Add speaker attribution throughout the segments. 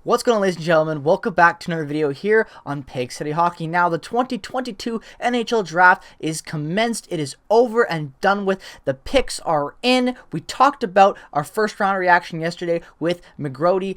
Speaker 1: What's going on, ladies and gentlemen? Welcome back to another video here on Pig City Hockey. Now, the 2022 NHL Draft is commenced. It is over and done with. The picks are in. We talked about our first round reaction yesterday with McGrady,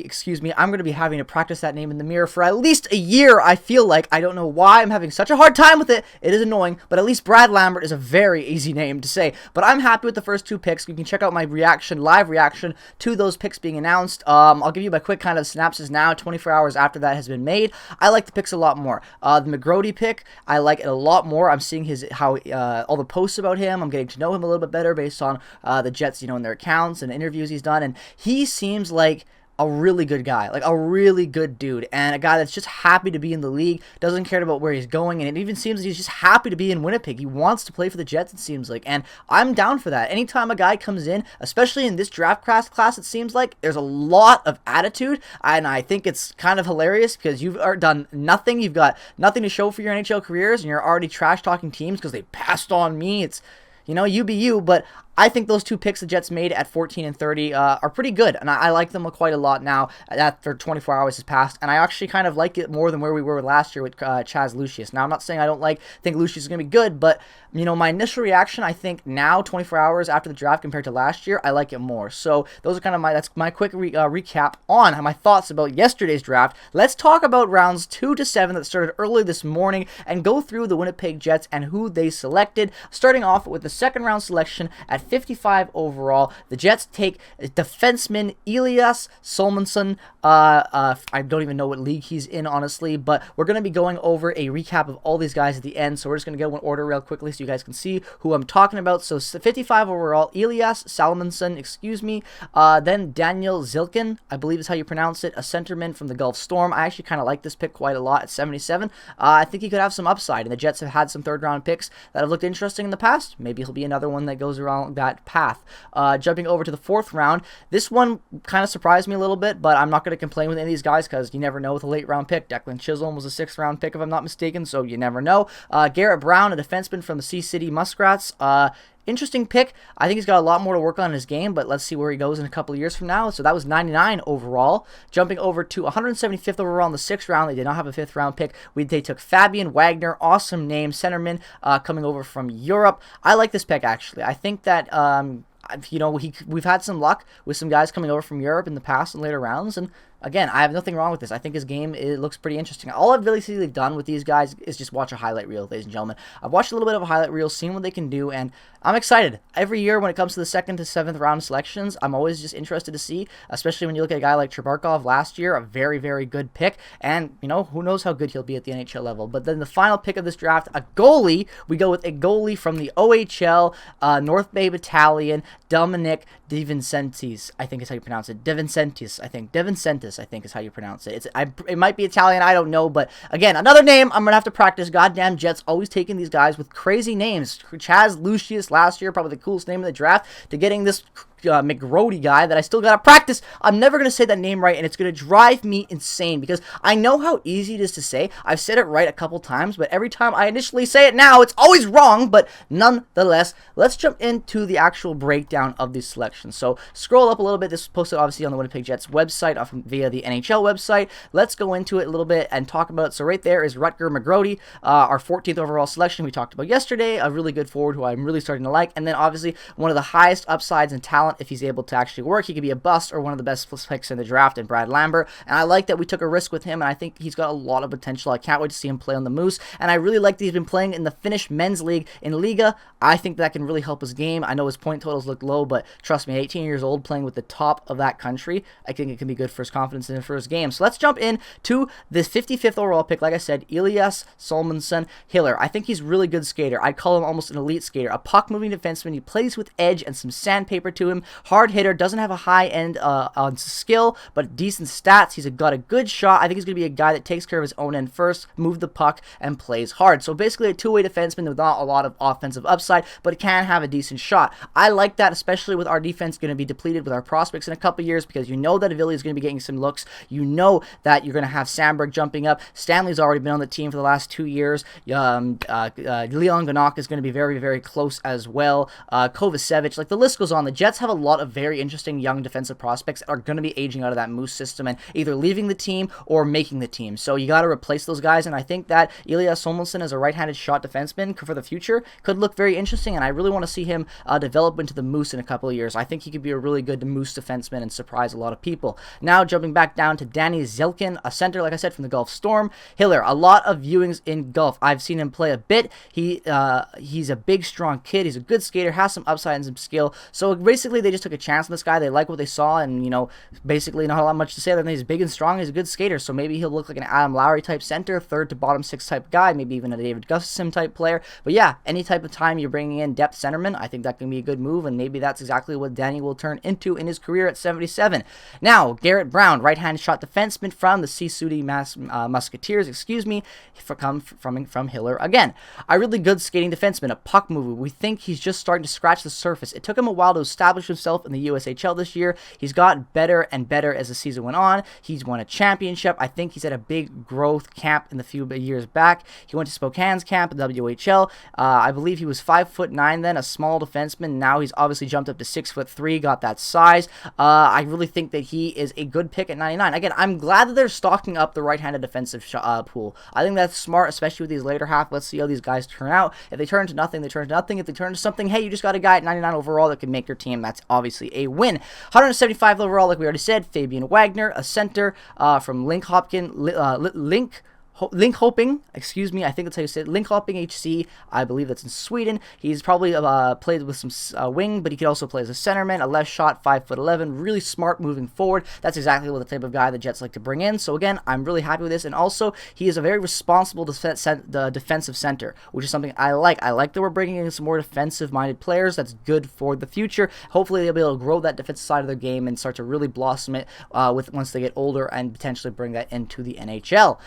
Speaker 1: excuse me. I'm going to be having to practice that name in the mirror for at least a year, I feel like. I don't know why I'm having such a hard time with it. It is annoying, but at least Brad Lambert is a very easy name to say. But I'm happy with the first two picks. You can check out my live reaction to those picks being announced. I'll give you my quick kind of synopsis now, 24 hours after that has been made. I like the picks a lot more. The McGrody pick, I like it a lot more. I'm seeing all the posts about him. I'm getting to know him a little bit better based on the Jets, in their accounts and interviews he's done, and he seems like a really good guy, like a really good dude, and a guy that's just happy to be in the league, doesn't care about where he's going, and it even seems that he's just happy to be in Winnipeg. He wants to play for the Jets, it seems like, and I'm down for that. Anytime a guy comes in, especially in this draft class, it seems like there's a lot of attitude, and I think it's kind of hilarious because you've done nothing, you've got nothing to show for your NHL careers, and you're already trash-talking teams because they passed on me. It's, you be you, but I think those two picks the Jets made at 14 and 30 are pretty good, and I like them quite a lot now after 24 hours has passed, and I actually kind of like it more than where we were last year with Chaz Lucius. Now, I'm not saying I don't think Lucius is going to be good, but, my initial reaction, I think now, 24 hours after the draft compared to last year, I like it more. So those are kind of that's my quick recap on my thoughts about yesterday's draft. Let's talk about rounds 2 to 7 that started early this morning and go through the Winnipeg Jets and who they selected, starting off with the second round selection at 55 overall. The Jets take defenseman Elias Salomonsson. I don't even know what league he's in, honestly, but we're going to be going over a recap of all these guys at the end, so we're just going to go in order real quickly so you guys can see who I'm talking about. So 55 overall, Elias Salomonsson, then Daniel Zilkin, I believe is how you pronounce it, a centerman from the Gulf Storm. I actually kind of like this pick quite a lot at 77. I think he could have some upside, and the Jets have had some third-round picks that have looked interesting in the past. Maybe he'll be another one that goes around that path. Jumping over to the fourth round, this one kind of surprised me a little bit, but I'm not going to complain with any of these guys because you never know with a late-round pick. Declan Chisholm was a sixth-round pick, if I'm not mistaken, so you never know. Garrett Brown, a defenseman from the Sea City Muskrats. Interesting pick. I think he's got a lot more to work on in his game, but let's see where he goes in a couple of years from now. So that was 99 overall. Jumping over to 175th overall in the 6th round. They did not have a 5th round pick. They took Fabian Wagner, awesome name, centerman, coming over from Europe. I like this pick, actually. I think that we've had some luck with some guys coming over from Europe in the past and later rounds, and again, I have nothing wrong with this. I think his game, it looks pretty interesting. All I've really seen they've done with these guys is just watch a highlight reel, ladies and gentlemen. I've watched a little bit of a highlight reel, seen what they can do, and I'm excited. Every year when it comes to the 2nd to 7th round selections, I'm always just interested to see, especially when you look at a guy like Trebarkov last year, a very, very good pick, and, who knows how good he'll be at the NHL level. But then the final pick of this draft, a goalie. We go with a goalie from the OHL, North Bay Battalion, Dominic DeVincentis, I think is how you pronounce it. DeVincentis, I think is how you pronounce it. It might be Italian, I don't know, but again, another name I'm going to have to practice. Goddamn Jets always taking these guys with crazy names. Chaz Lucius last year, probably the coolest name in the draft, to getting this McGrody guy that I still gotta practice. I'm never gonna say that name right, and it's gonna drive me insane because I know how easy it is to say. I've said it right a couple times, but every time I initially say it now, it's always wrong. But nonetheless, let's jump into the actual breakdown of these selections. So scroll up a little bit. This was posted obviously on the Winnipeg Jets website via the NHL website. Let's go into it a little bit and talk about it. So right there is Rutger McGrody, our 14th overall selection we talked about yesterday, a really good forward who I'm really starting to like, and then obviously one of the highest upsides in talent. If he's able to actually work, he could be a bust or one of the best picks in the draft in Brad Lambert, and I like that we took a risk with him, and I think he's got a lot of potential. I can't wait to see him play on the Moose, and I really like that he's been playing in the Finnish men's league in Liga. I think that can really help his game. I know his point totals look low, but trust me, 18 years old playing with the top of that country, I think it can be good for his confidence and for his game. So let's jump in to this 55th overall pick. Like I said, Elias Salomonsson Hiller. I think he's a really good skater. I'd call him almost an elite skater, a puck-moving defenseman. He plays with edge and some sandpaper to him. Hard hitter, doesn't have a high end on skill, but decent stats. He's got a good shot. I think he's going to be a guy that takes care of his own end first, move the puck, and plays hard. So basically a two-way defenseman with not a lot of offensive upside, but can have a decent shot. I like that, especially with our defense going to be depleted with our prospects in a couple years, because you know that Avili is going to be getting some looks. You know that you're going to have Sandberg jumping up. Stanley's already been on the team for the last 2 years. Leon Ganak is going to be very, very close as well. Kovacevic, like the list goes on. The Jets have have a lot of very interesting young defensive prospects that are going to be aging out of that Moose system and either leaving the team or making the team. So you got to replace those guys, and I think that Ilya Somelson as a right-handed shot defenseman for the future could look very interesting, and I really want to see him develop into the Moose in a couple of years. I think he could be a really good Moose defenseman and surprise a lot of people. Now jumping back down to Danny Zelkin, a center, like I said, from the Gulf Storm. Hiller, a lot of viewings in Gulf. I've seen him play a bit. He's a big, strong kid. He's a good skater, has some upside and some skill. So basically, they just took a chance on this guy. They like what they saw, and, you know, basically not a lot much to say other than he's big and strong. He's a good skater, so maybe he'll look like an Adam Lowry type center, third to bottom six type guy, maybe even a David Gustafsson type player. But yeah, any type of time you're bringing in depth centerman, I think that can be a good move, and maybe that's exactly what Danny will turn into in his career at 77. Now, Garrett Brown, right-handed shot defenseman from the Sea-Sooty Musketeers, coming from Hiller again. A really good skating defenseman, a puck mover. We think he's just starting to scratch the surface. It took him a while to establish himself in the USHL this year. He's got better and better as the season went on. He's won a championship. I think he's at a big growth camp in the few years back. He went to Spokane's camp at WHL. I believe he was 5'9" then, a small defenseman. Now he's obviously jumped up to 6'3", got that size. I really think that he is a good pick at 99. Again, I'm glad that they're stocking up the right-handed defensive pool. I think that's smart, especially with these later half. Let's see how these guys turn out. If they turn into nothing, they turn into nothing. If they turn into something, hey, you just got a guy at 99 overall that can make your team. That's obviously a win. 175 overall, like we already said. Fabian Wagner, a center from Linköping, excuse me, I think that's how you say it, Linköping HC, I believe that's in Sweden. He's probably played with some wing, but he could also play as a centerman, a left shot, 5'11", really smart moving forward. That's exactly what the type of guy the Jets like to bring in. So again, I'm really happy with this, and also he is a very responsible defensive center, which is something I like. I like that we're bringing in some more defensive-minded players. That's good for the future. Hopefully they'll be able to grow that defensive side of their game and start to really blossom it once they get older and potentially bring that into the NHL.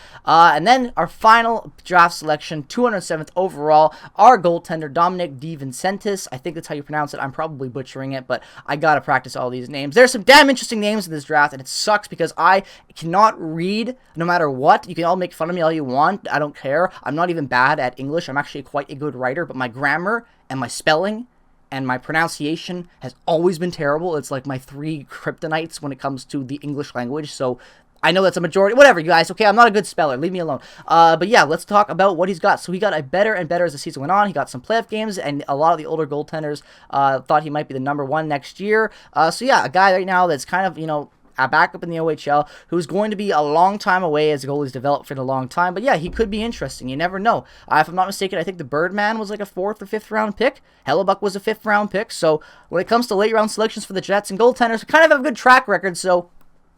Speaker 1: And then our final draft selection, 207th overall, our goaltender, Dominic DiVincentis. I think that's how you pronounce it. I'm probably butchering it, but I gotta practice all these names. There's some damn interesting names in this draft, and it sucks because I cannot read no matter what. You can all make fun of me all you want. I don't care. I'm not even bad at English. I'm actually quite a good writer, but my grammar and my spelling and my pronunciation has always been terrible. It's like my 3 kryptonites when it comes to the English language, so I know that's a majority. Whatever, you guys. Okay, I'm not a good speller. Leave me alone. But yeah, let's talk about what he's got. So he got a better and better as the season went on. He got some playoff games, and a lot of the older goaltenders thought he might be the #1 next year. So yeah, a guy right now that's kind of, you know, a backup in the OHL who's going to be a long time away as goalies develop for a long time. But yeah, he could be interesting. You never know. If I'm not mistaken, I think the Birdman was like a 4th or 5th round pick. Hellebuck was a 5th round pick. So when it comes to late round selections for the Jets and goaltenders, we kind of have a good track record. So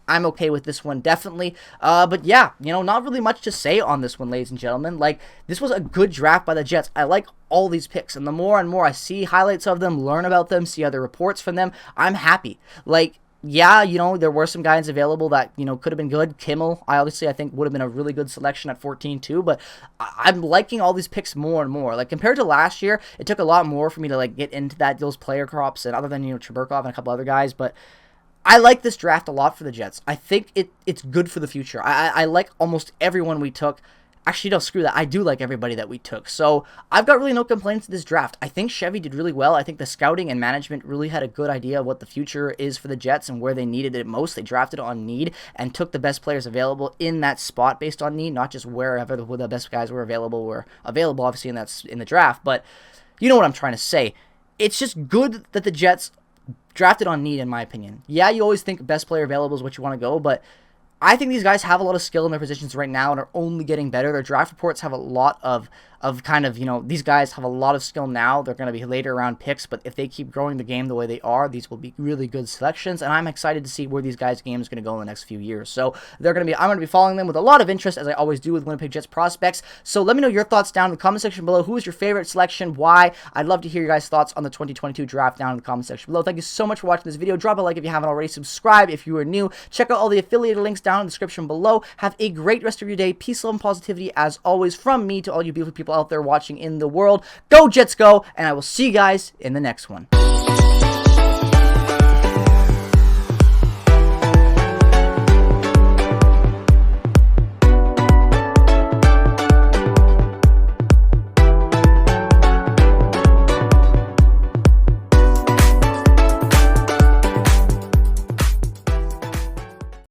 Speaker 1: I'm okay with this one, definitely. But yeah, you know, not really much to say on this one, ladies and gentlemen. Like, this was a good draft by the Jets. I like all these picks, and the more and more I see highlights of them, learn about them, see other reports from them, I'm happy. Like, yeah, you know, there were some guys available that, you know, could have been good. Kimmel, I think would have been a really good selection at 14 too, but I'm liking all these picks more and more. Like, compared to last year, it took a lot more for me to, like, get into those player crops, and other than, you know, Treberkov and a couple other guys, but I like this draft a lot for the Jets. I think it's good for the future. I like almost everyone we took. Actually, no, screw that. I do like everybody that we took. So I've got really no complaints to this draft. I think Chevy did really well. I think the scouting and management really had a good idea of what the future is for the Jets and where they needed it most. They drafted on need and took the best players available in that spot based on need, not just wherever the best guys were available, obviously, in the draft. But you know what I'm trying to say. It's just good that the Jets drafted on need, in my opinion. Yeah, you always think best player available is what you want to go, but I think these guys have a lot of skill in their positions right now and are only getting better. Their draft reports have a lot of kind of, you know, these guys have a lot of skill now. They're going to be later round picks, but if they keep growing the game the way they are, these will be really good selections, and I'm excited to see where these guys' game is going to go in the next few years. So I'm going to be following them with a lot of interest, as I always do with Winnipeg Jets prospects. So let me know your thoughts down in the comment section below. Who is your favorite selection? Why? I'd love to hear your guys' thoughts on the 2022 draft down in the comment section below. Thank you so much for watching this video. Drop a like if you haven't already. Subscribe if you are new. Check out all the affiliated links down in the description below. Have a great rest of your day. Peace, love, and positivity as always from me to all you beautiful people out there watching in the world. Go Jets go, and I will see you guys in the next one.